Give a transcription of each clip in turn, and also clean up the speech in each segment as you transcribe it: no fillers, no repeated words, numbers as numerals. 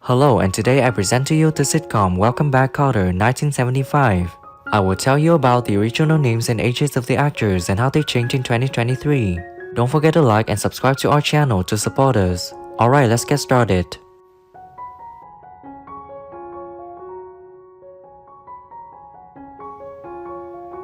Hello, and today I present to you the sitcom Welcome Back, Kotter 1975. I will tell you about the original names and ages of the actors and how they changed in 2023. Don't forget to like and subscribe to our channel to support us. Alright, let's get started.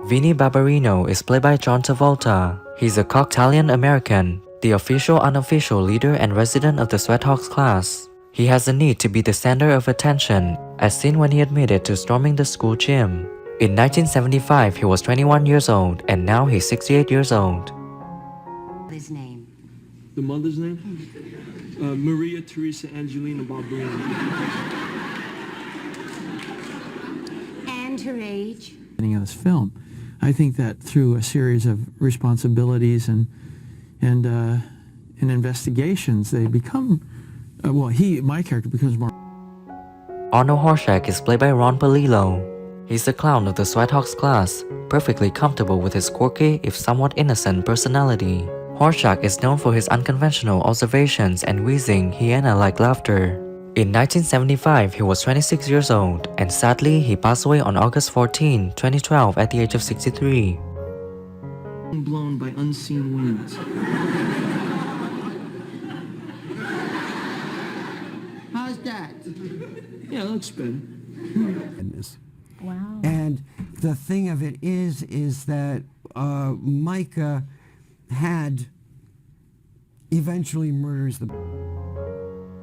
Vinny Barbarino is played by John Travolta. He's a Caucasian American, the official unofficial leader and resident of the Sweathogs class. He has a need to be the center of attention, as seen when he admitted to storming the school gym. In 1975, he was 21 years old, and now he's 68 years old. His name. The mother's name? Maria Teresa Angelina Barbarino. And her age? Of this film, I think that through a series of responsibilities and investigations, they become. My character becomes more. Arnold Horshack is played by Ron Palillo. He's the clown of the Sweathogs class, perfectly comfortable with his quirky, if somewhat innocent, personality. Horshack is known for his unconventional observations and wheezing, hyena-like laughter. In 1975, he was 26 years old, and sadly, he passed away on August 14, 2012 at the age of 63. Blown by unseen winds. How's that? Yeah, it looks better. Wow. And the thing of it is that Micah had eventually murders the.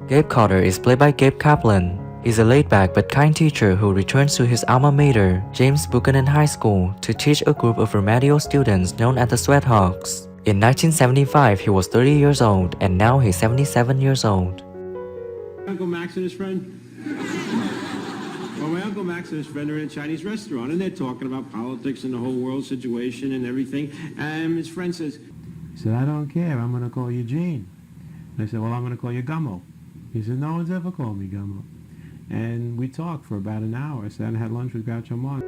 Gabe Kotter is played by Gabe Kaplan. He's a laid-back but kind teacher who returns to his alma mater, James Buchanan High School, to teach a group of remedial students known as the Sweathogs. In 1975, he was 30 years old, and now he's 77 years old. Uncle Max and his friend? Well, my Uncle Max and his friend are in a Chinese restaurant, and they're talking about politics and the whole world situation and everything. And his friend says, He said, I don't care. I'm going to call you Gene. And I said, well, I'm going to call you Gummo. He said, no one's ever called me Gummo. And we talked for about an hour. I said, I had lunch with Groucho Marx.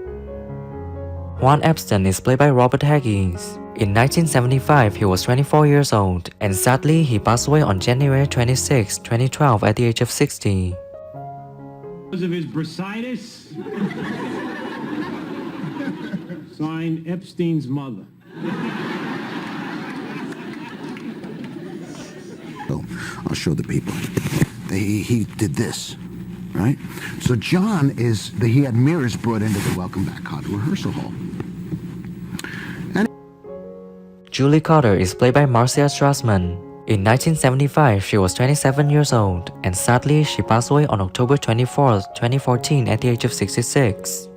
Juan Abstin is played by Robert Hegyes. In 1975, he was 24 years old, and sadly, he passed away on January 26, 2012 at the age of 60. because of his bursitis? Signed, Epstein's mother. So I'll show the people. He did this, right? So John he had mirrors brought into the Welcome Back Kotter rehearsal hall. Julie Kotter is played by Marcia Strassman. In 1975, she was 27 years old, and sadly, she passed away on October 24, 2014 at the age of 66.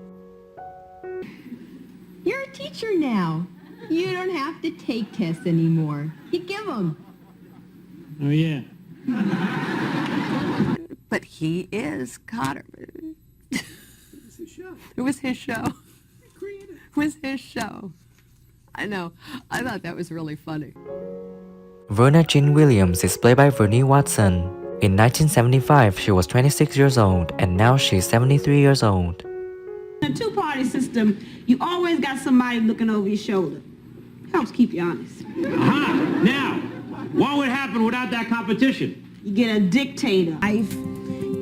You're a teacher now. You don't have to take tests anymore. You give them. Oh, yeah. But he is Kotter. It was his show. It was his show. I know. I thought that was really funny. Verna Jean Williams is played by Verna Watson. In 1975, she was 26 years old, and now she's 73 years old. In a two-party system, you always got somebody looking over your shoulder. Helps keep you honest. Aha! Now, what would happen without that competition? You get a dictator.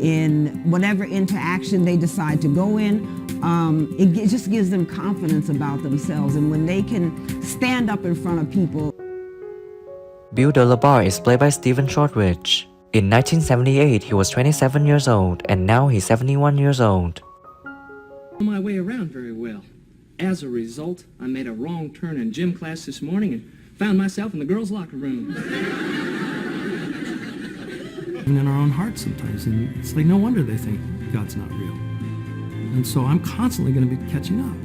In whatever interaction they decide to go in, it just gives them confidence about themselves. And when they can stand up in front of people. Bill DeLabar is played by Stephen Shortridge. In 1978, he was 27 years old, and now he's 71 years old. My way around very well. As a result, I made a wrong turn in gym class this morning and found myself in the girls' locker room. And in our own hearts sometimes, and it's like no wonder they think God's not real. And so I'm constantly going to be catching up.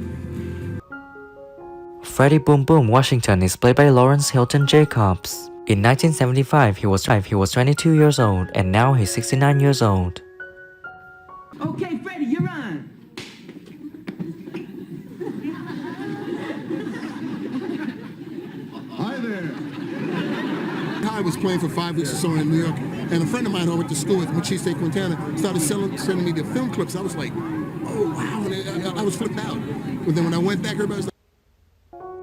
Freddie Boom Boom Washington is played by Lawrence Hilton-Jacobs. In 1975, he was 22 years old, and now he's 69 years old. Okay, Freddie, you're on. Hi there. I was playing for 5 weeks or so in New York, and a friend of mine who I went to school with, Machiste Quintana, started sending me the film clips. I was like, oh, wow, and I was flipped out. But then when I went back, everybody was like...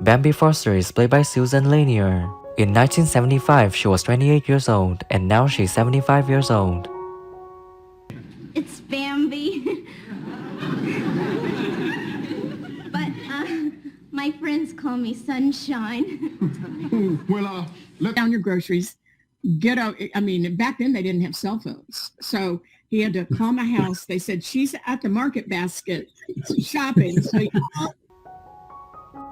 Bambi Foster is played by Susan Lanier. In 1975, she was 28 years old, and now she's 75 years old. It's Bambi. But my friends call me Sunshine. Well, look down your groceries. Get out. I mean, back then they didn't have cell phones, so he had to call my house. They said she's at the market basket shopping. So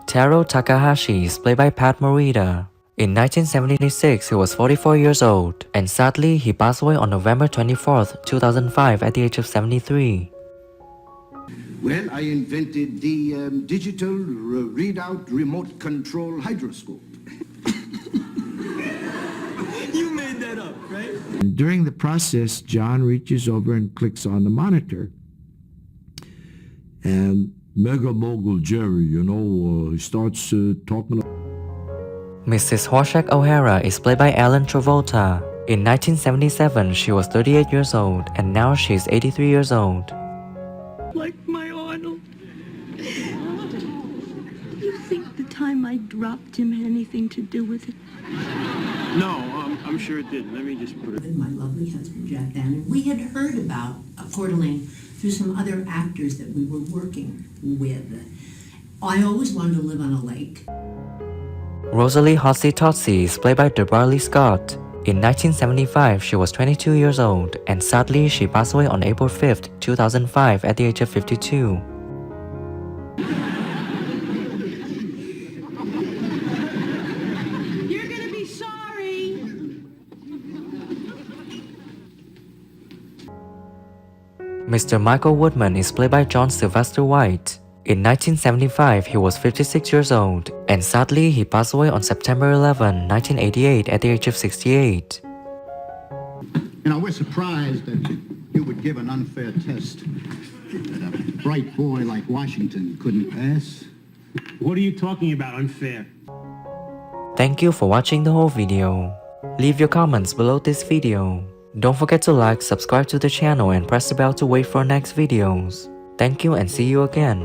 Taro Takahashi is played by Pat Morita. In 1976, he was 44 years old, and sadly, he passed away on November 24, 2005 at the age of 73. Well, I invented the digital readout remote control hydroscope. You made that up, right? And during the process, John reaches over and clicks on the monitor. And Mega Mogul Jerry, he starts talking. Mrs. Horshack O'Hara is played by Ellen Travolta. In 1977, she was 38 years old, and now she is 83 years old. Like my Arnold. You think the time I dropped him had anything to do with it? No, I'm sure it didn't. Let me just put it. My lovely husband, Jack Bannon, we had heard about Coeur d'Alene through some other actors that we were working with. I always wanted to live on a lake. Rosalie Tootsies is played by Deborah Lee Scott. In 1975, she was 22 years old, and sadly, she passed away on April 5, 2005 at the age of 52. You're gonna be sorry. Mr. Michael Woodman is played by John Sylvester White. In 1975, he was 56 years old, and sadly, he passed away on September 11, 1988 at the age of 68. We're surprised that you would give an unfair test that a bright boy like Washington couldn't pass. What are you talking about, unfair? Thank you for watching the whole video. Leave your comments below this video. Don't forget to like, subscribe to the channel, and press the bell to wait for our next videos. Thank you and see you again.